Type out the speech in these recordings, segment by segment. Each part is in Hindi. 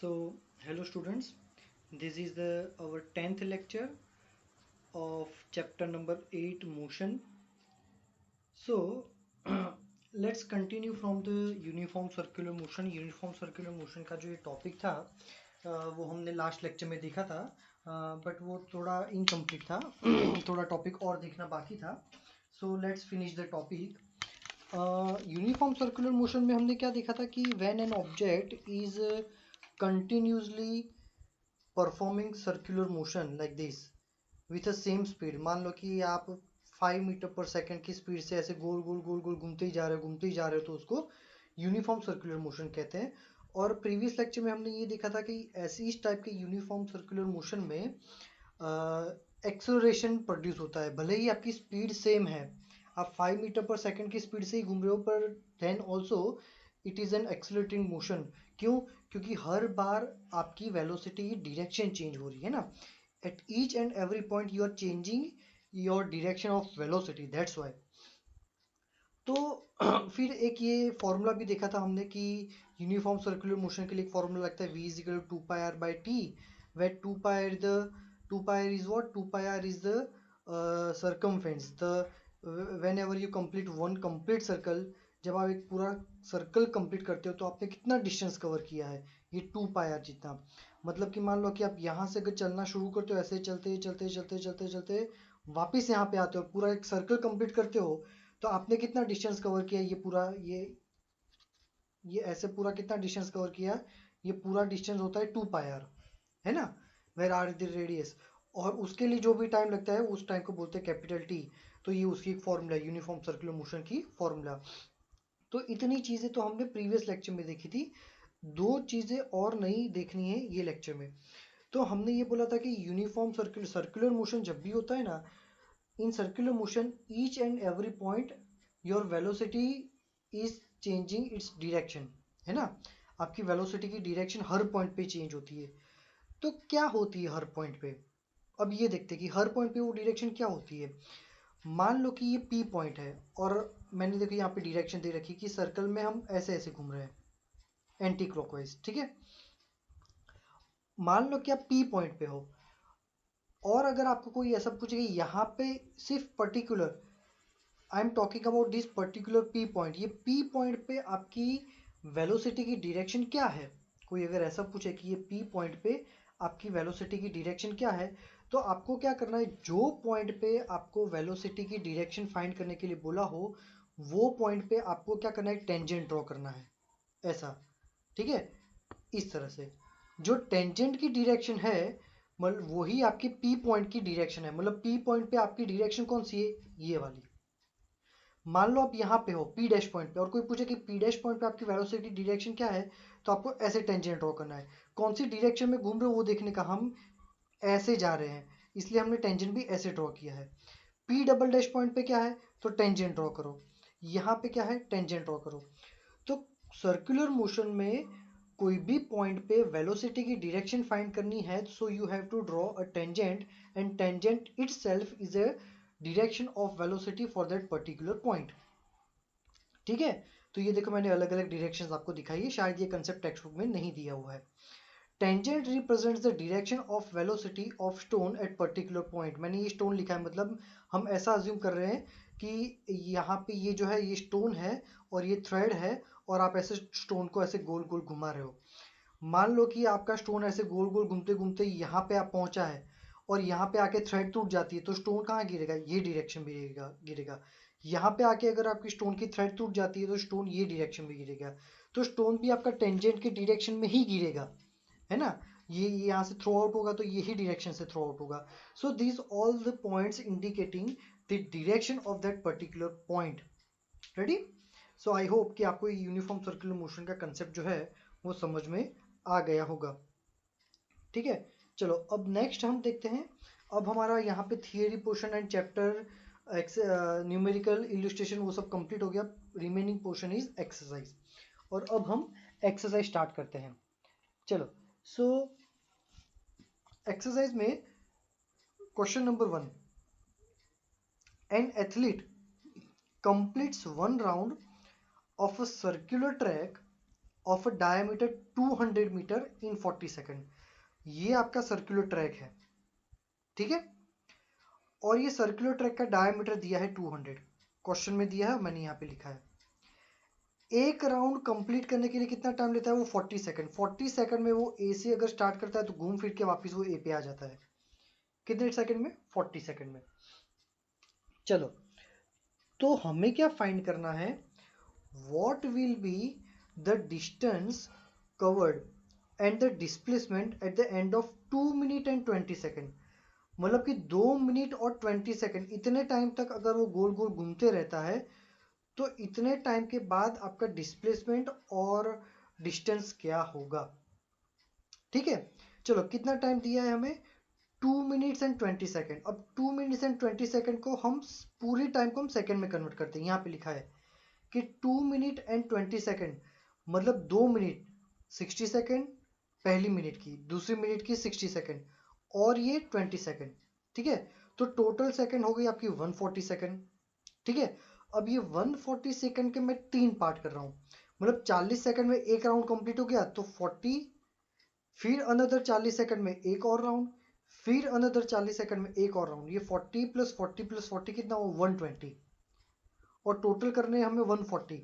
So, hello students, this is the our 10th lecture of chapter number 8 motion. So, let's continue from the uniform circular motion. Uniform circular motion का जो ये टॉपिक था वो हमने लास्ट लेक्चर में देखा था, बट वो थोड़ा इनकम्प्लीट था थोड़ा टॉपिक और देखना बाकी था. So let's finish the topic. Uniform circular motion में हमने क्या देखा था कि when an object is continuously performing circular motion like this with a same speed. मान लो कि आप 5 मीटर पर सेकंड की स्पीड से ऐसे गोल गोल गोल गोल घूमते ही जा रहे हो तो उसको यूनिफॉर्म सर्कुलर मोशन कहते हैं. और प्रीवियस लेक्चर में हमने ये देखा था कि ऐसी इस टाइप के यूनिफॉर्म सर्कुलर मोशन में एक्सेलरेशन प्रोड्यूस होता है. भले ही आपकी स्पीड सेम है, आप 5 मीटर पर सेकंड की स्पीड से ही घूम रहे हो, पर then also it is an accelerating motion. क्यों? क्योंकि हर बार आपकी वेलोसिटी की डायरेक्शन चेंज हो रही है ना. At each and every point you are changing your direction of velocity, that's why. तो फिर एक ये फॉर्मूला भी देखा था हमने कि यूनिफॉर्म सर्कुलर मोशन के लिए एक फॉर्मूला लगता है v is equal to 2πr/t, where 2πr is what? 2πr is the circumference. Whenever you complete one complete circle, जब आप एक पूरा सर्कल कंप्लीट करते हो तो आपने कितना डिस्टेंस कवर किया है, ये 2πr जितना. मतलब कि मान लो कि आप यहाँ से अगर चलना शुरू करते हो, ऐसे चलते चलते चलते चलते चलते वापस यहाँ पे आते हो, पूरा एक सर्कल कंप्लीट करते हो, तो आपने कितना डिस्टेंस कवर किया, ये पूरा ये ऐसे पूरा कितना डिस्टेंस कवर किया, ये पूरा डिस्टेंस होता है 2πr, है ना. Where are the radius. और उसके लिए जो भी टाइम लगता है उस टाइम को बोलते हैं कैपिटल टी. तो ये उसकी एक फॉर्मूला है, यूनिफॉर्म सर्कुलर मोशन की फॉर्मूला. तो इतनी चीजें तो हमने प्रीवियस लेक्चर में देखी थी. दो चीजें और नई देखनी है ये लेक्चर में. तो हमने ये बोला था कि यूनिफॉर्म सर्कुलर मोशन जब भी होता है ना, in circular motion each and every point your velocity is changing its direction, है ना. आपकी वेलोसिटी की डायरेक्शन हर पॉइंट पे चेंज होती है. तो क्या होती है हर पॉइंट पे, अब ये देखते हैं कि हर पॉइंट पे वो डायरेक्शन क्या होती है. मान लो कि ये पी पॉइंट है और मैंने देखो यहाँ पे डायरेक्शन दे रखी कि सर्कल में हम ऐसे ऐसे घूम रहे हैं एंटी क्लॉकवाइज, ठीक है. मान लो कि आप पी पॉइंट पे हो और अगर आपको कोई ऐसा पूछे कि यहाँ पे सिर्फ particular, I am talking about this particular P point, ये पी पॉइंट पे आपकी वेलोसिटी की डायरेक्शन क्या है. कोई अगर ऐसा पूछे कि ये पी पॉइंट पे आपकी वेलोसिटी की डायरेक्शन क्या है, तो आपको क्या करना है, जो पॉइंट पे आपको वेलोसिटी की डायरेक्शन फाइंड करने के लिए बोला हो, वो पॉइंट पे आपको क्या करना है, टेंजेंट ड्रॉ करना है, ऐसा, ठीक है. इस तरह से जो टेंजेंट की डायरेक्शन है, मतलब वही आपकी पी पॉइंट की डायरेक्शन है. मतलब पी पॉइंट पे आपकी डायरेक्शन कौन सी है, ये वाली. मान लो आप यहाँ पे हो पी डैश पॉइंट पे और कोई पूछे कि पी डैश पॉइंट पे आपकी वेलोसिटी डायरेक्शन क्या है, तो आपको ऐसे टेंजेंट ड्रॉ करना है. कौन सी डायरेक्शन में घूम रहे हो वो देखने का, हम ऐसे जा रहे हैं इसलिए हमने टेंजेंट भी ऐसे ड्रॉ किया है. पी डबल डैश पॉइंट पे क्या है, तो टेंजेंट ड्रॉ करो. यहाँ पे क्या है, टेंजेंट ड्रॉ करो. तो सर्कुलर मोशन में कोई भी पॉइंट पे वेलोसिटी की डायरेक्शन फाइंड करनी है, so you have to draw a tangent, and tangent itself is a direction of velocity for that particular point, ठीक है. तो ये देखो मैंने अलग अलग डायरेक्शंस आपको दिखाई है, शायद ये कंसेप्ट टेक्स्ट बुक में नहीं दिया हुआ है. Tangent represents the direction of velocity of stone at particular point. मैंने ये स्टोन लिखा है, मतलब हम ऐसा अज्यूम कर रहे हैं कि यहाँ पे ये जो है ये स्टोन है और ये थ्रेड है और आप ऐसे स्टोन को ऐसे गोल गोल घुमा रहे हो. मान लो कि आपका स्टोन ऐसे गोल गोल घूमते घूमते यहाँ पे आप पहुंचा है और यहाँ पे आके थ्रेड टूट जाती है, तो स्टोन कहाँ गिरेगा, ये डायरेक्शन में गिरेगा. यहाँ पे आके अगर आपकी स्टोन की थ्रेड टूट जाती है तो स्टोन ये डायरेक्शन में गिरेगा. तो स्टोन भी आपका टेंजेंट के डायरेक्शन में ही गिरेगा, है ना. ये यहाँ से थ्रो आउट होगा तो यही डायरेक्शन से थ्रो आउट होगा. So this all the points indicating the direction of that particular point. Ready. So I hope कि आपको यूनिफॉर्म सर्कुलर मोशन का कंसेप्ट जो है वो समझ में आ गया होगा, ठीक है. चलो अब नेक्स्ट हम देखते हैं. अब हमारा यहाँ पे theory portion and chapter numerical illustration वो सब कंप्लीट हो गया. Remaining portion is exercise. और अब हम एक्सरसाइज स्टार्ट करते हैं. चलो. सो एक्सरसाइज में question number 1, an athlete completes one round of a circular track of a diameter 200 metre in 40 second. ये आपका सर्कुलर ट्रैक है, ठीक है। और ये सर्कुलर ट्रैक का डायमीटर दिया है 200, क्वेश्चन में दिया है, मैंने यहाँ पे लिखा है। एक राउंड कंप्लीट करने के लिए कितना टाइम लेता है वो 40 सेकंड। 40 सेकंड में वो ए से अगर स्टार्ट करता है तो घूम फिर के वापस वो ए पे आ जाता है। कितने सेकंड में? 40 सेकंड में। चलो, तो हमें क्या फाइंड करना है, what will be the distance covered and the displacement at the end of 2 minute and 20 second. मतलब कि 2 मिनट और 20 सेकंड इतने टाइम तक अगर वो गोल गोल घूमते रहता है तो इतने टाइम के बाद आपका डिस्प्लेसमेंट और डिस्टेंस क्या होगा, ठीक है। चलो, कितना टाइम दिया है हमें? 2 मिनट्स एंड 20 सेकेंड। अब 2 मिनट्स एंड 20 सेकेंड को हम पूरे टाइम को हम सेकेंड में कन्वर्ट करते हैं। यहाँ पे लिखा है कि 2 मिनट एंड 20 सेकेंड मतलब 2 मिनट 60 सेकेंड, पहली मिनट की, दूसरी मिनट की 60 सेकेंड, और ये 20 सेकेंड, ठीक है। तो टोटल सेकेंड हो गई आपकी 140 सेकेंड, ठीक है। अब ये 140 सेकेंड के मैं 3 पार्ट कर रहा हूँ, मतलब 40 सेकेंड में एक राउंड कंप्लीट हो गया तो 40, फिर अनदर 40 सेकंड में एक और राउंड, फिर अनदर 40 सेकंड में एक और राउंड। ये 40 प्लस 40 प्लस 40 कितना हो? 120, और टोटल करने हमें 140,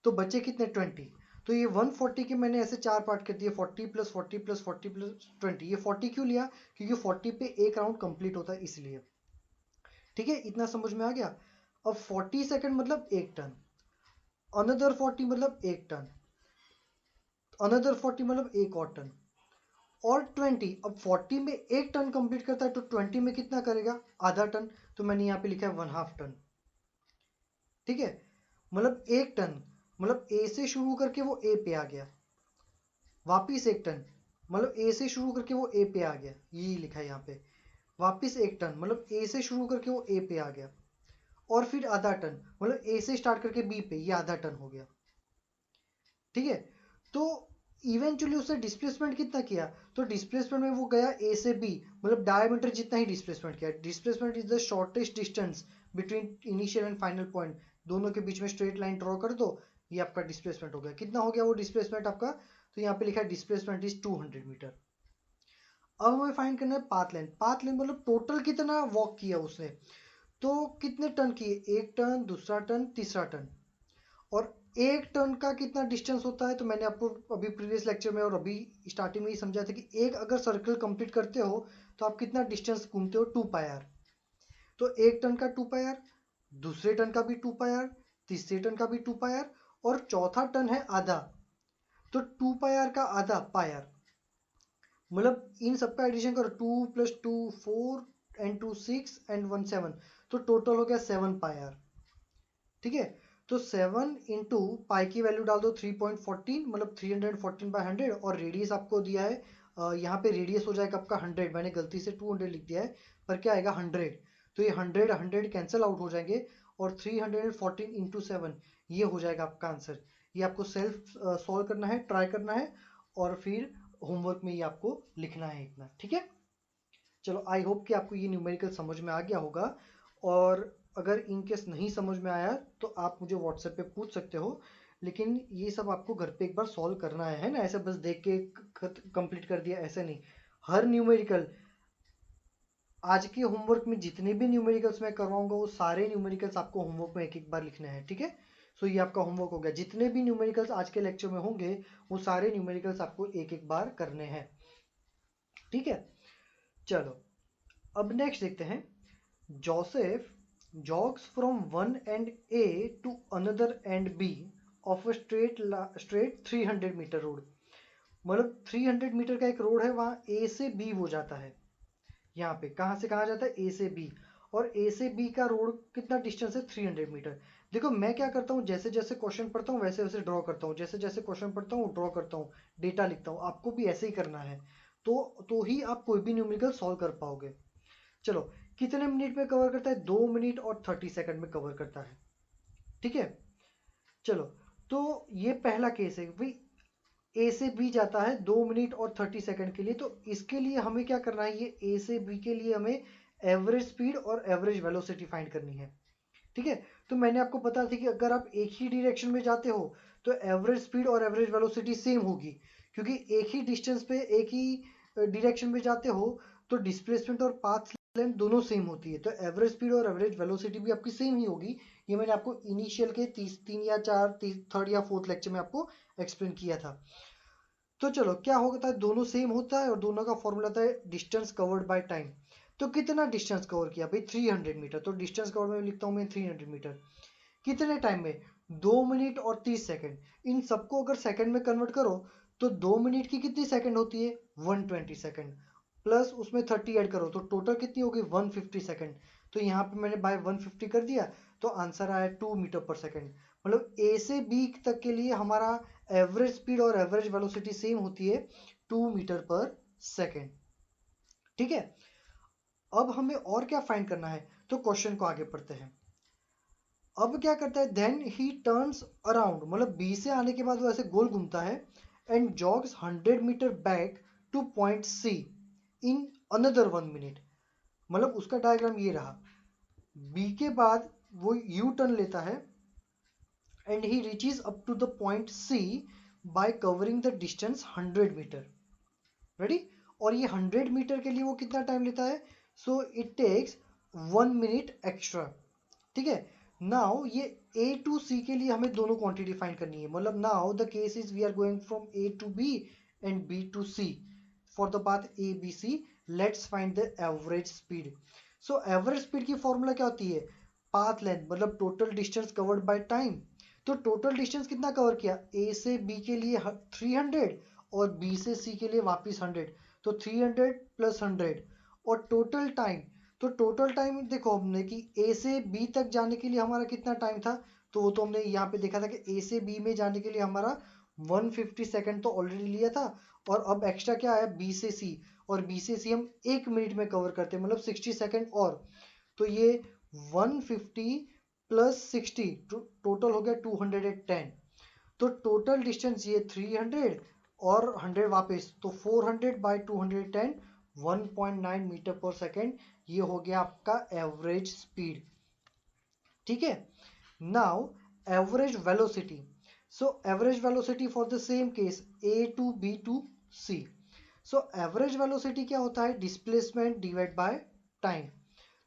तो बचे कितने? 20। तो ये 140 के मैंने ऐसे 4 पार्ट कर दिए, 40 प्लस 40 प्लस 40 प्लस 20। ये 40 क्यों लिया? क्योंकि 40 पे एक राउंड कंप्लीट होता है इसलिए, ठीक है। इतना समझ में आ गया। अब 40 सेकंड मतलब एक टन, अनदर 40 मतलब एक टन, अनदर 40 मतलब एक और टन, और 20। अब 40 में एक टन कंप्लीट करता है तो 20 में कितना करेगा? आधा टन। तो मैंने यहाँ पे लिखा है 1/2 टन, ठीक है। मतलब एक टन मतलब ए से शुरू करके वो ए पे आ गया, वापिस एक टन मतलब ए से शुरू करके वो ए पे आ गया, यही लिखा है यहाँ पे। वापिस एक टन मतलब ए से शुरू करके वो ए पे आ गया, और फिर आधा टन मतलब ए से स्टार्ट करके बी पे, ये आधा टन हो गया, ठीक है। तो इवेंचुअली उसने डिस्प्लेसमेंट कितना किया? तो डिस्प्लेसमेंट में वो गया ए से बी, मतलब डायमीटर जितना ही डिस्प्लेसमेंट किया। Displacement is the shortest distance between initial and final point. दोनों के बीच में स्ट्रेट लाइन ड्रॉ कर दो, ये आपका डिस्प्लेसमेंट हो गया। कितना हो गया वो डिस्प्लेसमेंट आपका? तो यहाँ पे लिखा है डिस्प्लेसमेंट इज 200 मीटर। अब हमें फाइंड करना है पाथ लेंथ। पाथ लेंथ मतलब टोटल कितना वॉक किया उसने, तो कितने टन किए? एक टन, दूसरा टन, तीसरा टन। और एक टन का कितना डिस्टेंस होता है? तो मैंने आपको अभी प्रीवियस लेक्चर में और अभी स्टार्टिंग में ही समझाया था कि एक अगर सर्कल कंप्लीट करते हो तो आप कितना डिस्टेंस घूमते हो? 2 पाई आर। तो एक टन का 2 पाई आर, दूसरे टन का भी 2 पाई आर, तीसरे टन का भी 2 पाई आर, और चौथा टन है आधा, तो 2 पाई आर का आधा पाई आर। मतलब इन सबका एडिशन करो, 2 + 2 4 एंड 2 6 एंड 1 7, तो टोटल हो गया 7 पाई आर, ठीक है। तो 7 इंटू पाई की वैल्यू डाल दो 3.14, मतलब 314/100, और रेडियस आपको दिया है यहाँ पे रेडियस हो जाएगा आपका 100। मैंने गलती से 200 लिख दिया है, पर क्या आएगा? 100। तो ये 100 कैंसिल आउट हो जाएंगे, और 314 इंटू 7 ये हो जाएगा आपका आंसर। ये आपको सेल्फ सॉल्व करना है, ट्राई करना है, और फिर होमवर्क में ये आपको लिखना है इतना, ठीक है। चलो, आई होप कि आपको ये न्यूमेरिकल समझ में आ गया होगा, और अगर इनकेस नहीं समझ में आया तो आप मुझे व्हाट्सएप पे पूछ सकते हो। लेकिन ये सब आपको घर पे एक बार सॉल्व करना है ना, ऐसे बस देख के कंप्लीट कर दिया ऐसे नहीं। हर न्यूमेरिकल, आज के होमवर्क में जितने भी न्यूमेरिकल्स मैं करवाऊंगा वो सारे न्यूमेरिकल्स आपको होमवर्क में एक एक बार लिखने हैं, ठीक है। सो ये आपका होमवर्क हो गया। जितने भी न्यूमेरिकल्स आज के लेक्चर में होंगे वो सारे न्यूमेरिकल्स आपको एक एक बार करने हैं, ठीक है। चलो, अब नेक्स्ट देखते हैं। Joseph jogs from one end A to another end B of a straight 300 metre road. मतलब 300 मीटर का एक रोड है, वहां A से B वो जाता है। यहाँ पे कहाँ से कहाँ जाता है? A से B। और A से B का रोड कितना डिस्टेंस है? 300 मीटर। देखो, मैं क्या करता हूँ, जैसे जैसे क्वेश्चन पढ़ता हूँ वैसे वैसे ड्रॉ करता हूँ, जैसे जैसे क्वेश्चन पढ़ता हूँ ड्रॉ करता हूँ, डेटा लिखता हूँ। आपको भी ऐसे ही करना है, तो ही आप कोई भी न्यूमेरिकल सॉल्व कर पाओगे। चलो, कितने मिनट में कवर करता है? 2 मिनट और 30 सेकंड में कवर करता है, ठीक है। चलो, तो ये पहला केस है भाई, ए से बी जाता है 2 मिनट और 30 सेकंड के लिए। तो इसके लिए हमें क्या करना है? ये ए से बी के लिए हमें एवरेज स्पीड और एवरेज वेलोसिटी फाइंड करनी है, ठीक है। तो मैंने आपको बता थी कि अगर आप एक ही डायरेक्शन में जाते हो तो एवरेज स्पीड और एवरेज वेलोसिटी सेम होगी, क्योंकि एक ही डिस्टेंस पे एक ही डायरेक्शन में जाते हो तो डिस्प्लेसमेंट और पाथ लेंथ दोनों सेम होती है, तो एवरेज स्पीड और एवरेज वेलोसिटी भी आपकी सेम ही होगी। ये मैंने आपको इनिशियल के 3 या 4 थर्ड या फोर्थ लेक्चर में आपको एक्सप्लेन किया था। तो चलो क्या होता है, दोनों सेम होता है और दोनों का फॉर्मूला था डिस्टेंस कवर्ड बाय टाइम। तो कितना डिस्टेंस कवर किया भाई, 300 मीटर, तो डिस्टेंस कवर में लिखता हूँ मैं 300 मीटर। कितने टाइम में, 2 मिनट और 30 सेकंड। इन सबको अगर सेकंड में कन्वर्ट करो तो 2 मिनट की कितनी सेकंड होती है, 120 सेकंड, प्लस उसमें 30 ऐड करो तो टोटल कितनी होगी, 150 सेकंड। तो यहाँ पे मैंने बाय 150 कर दिया, तो आंसर आया 2 मीटर पर सेकंड। मतलब ए से बी तक के लिए हमारा एवरेज स्पीड और एवरेज वेलोसिटी सेम होती है 2 मीटर पर सेकंड। ठीक है, अब हमें और क्या फाइंड करना है, तो क्वेश्चन को आगे पढ़ते हैं। अब क्या करता है, देन ही टर्न्स अराउंड, मतलब बी से आने के बाद वो ऐसे गोल घूमता है, and jogs 100 metre back to point C in another 1 minute. मतलब उसका डायग्राम ये रहा, बी के बाद वो यू टर्न लेता है and he reaches up to the point C by covering the distance 100 metre. Ready, और ये 100 मीटर के लिए वो कितना टाइम लेता है, so it takes 1 minute extra. ठीक है, नाउ ये ए टू सी के लिए हमें दोनों क्वांटिटी फाइंड करनी है। मतलब now the case is we are going from A to B and B to C for the path A B C. Let's find the average speed. So average speed की फॉर्मूला क्या होती है, पाथ लेंथ मतलब total distance covered by time. तो टोटल डिस्टेंस कितना कवर किया, ए से बी के लिए 300 और बी से सी के लिए वापस 100, तो 300 प्लस 100। और टोटल टाइम, तो टोटल टाइम देखो हमने कि ए से बी तक जाने के लिए हमारा कितना टाइम था, तो वो तो हमने यहाँ पे देखा था कि ए से बी में जाने के लिए हमारा 150 सेकंड तो ऑलरेडी लिया था, और अब एक्स्ट्रा क्या आया बी से सी, और बी से सी हम 1 मिनट में कवर करते हैं, मतलब 60 सेकंड और। तो ये 150 प्लस 60 टोटल हो गया 210। तो टोटल डिस्टेंस ये 300 और 100 वापस, तो 400 बाई 210, 1.9 मीटर पर सेकेंड, ये हो गया आपका एवरेज स्पीड। ठीक है, now average velocity. So average velocity for the same case A to B to C. So average velocity क्या होता है, डिस्प्लेसमेंट डिवाइड बाय टाइम।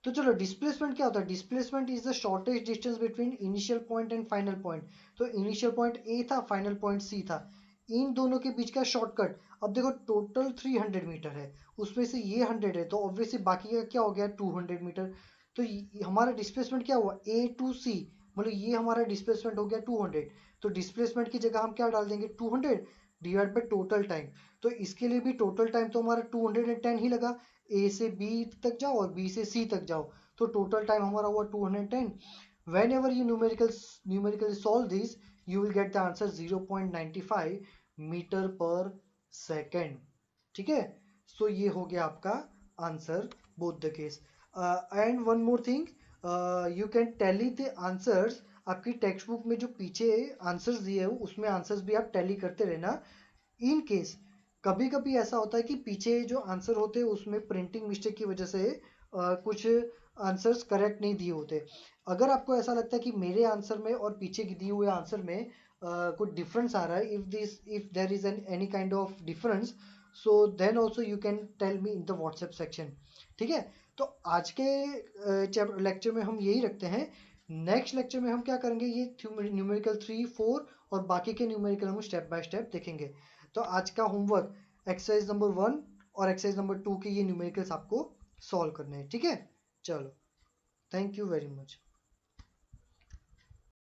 तो चलो डिस्प्लेसमेंट क्या होता है, displacement is the shortest distance between initial point and final point. तो इनिशियल पॉइंट ए था, फाइनल पॉइंट सी था, इन दोनों के बीच का शॉर्टकट। अब देखो टोटल 300 मीटर है, उसमें से ये 100 है, तो ऑब्वियसली बाकी का क्या हो गया 200 मीटर। तो हमारा डिस्प्लेसमेंट क्या हुआ, ए टू सी, मतलब ये हमारा डिस्प्लेसमेंट हो गया 200। तो डिस्प्लेसमेंट की जगह हम क्या डाल देंगे, 200 डिवाइड बाई टोटल टाइम। तो इसके लिए भी टोटल टाइम तो हमारा 210 ही लगा, ए से बी तक जाओ और बी से सी तक जाओ, तो टोटल टाइम हमारा हुआ 210। whenever you numerically solve this, you will get the answer 0.95 metre पर सेकेंड। ठीक है, सो ये हो गया आपका answer both the case. And one more thing, you can tally the answers. आपकी टेक्स्ट बुक में जो पीछे आंसर्स दिए हो उसमें आंसर्स भी आप टैली करते रहना। इन केस कभी कभी ऐसा होता है कि पीछे जो आंसर होते हैं उसमें प्रिंटिंग मिस्टेक की वजह से कुछ आंसर्स करेक्ट नहीं दिए होते। अगर आपको ऐसा लगता है कि मेरे आंसर में और पीछे दिए हुए आंसर में कुछ डिफरेंस आ रहा है, if there is any kind of difference, so then also you can tell me in the WhatsApp section. ठीक है, तो आज के लेक्चर में हम यही रखते हैं। नेक्स्ट लेक्चर में हम क्या करेंगे, ये न्यूमेरिकल 3, 4 और बाकी के न्यूमेरिकल हम स्टेप बाय स्टेप देखेंगे। तो आज का होमवर्क एक्सरसाइज नंबर 1 और एक्सरसाइज नंबर 2 के ये न्यूमेरिकल्स आपको सॉल्व करने हैं। ठीक है, चलो, थैंक यू वेरी मच।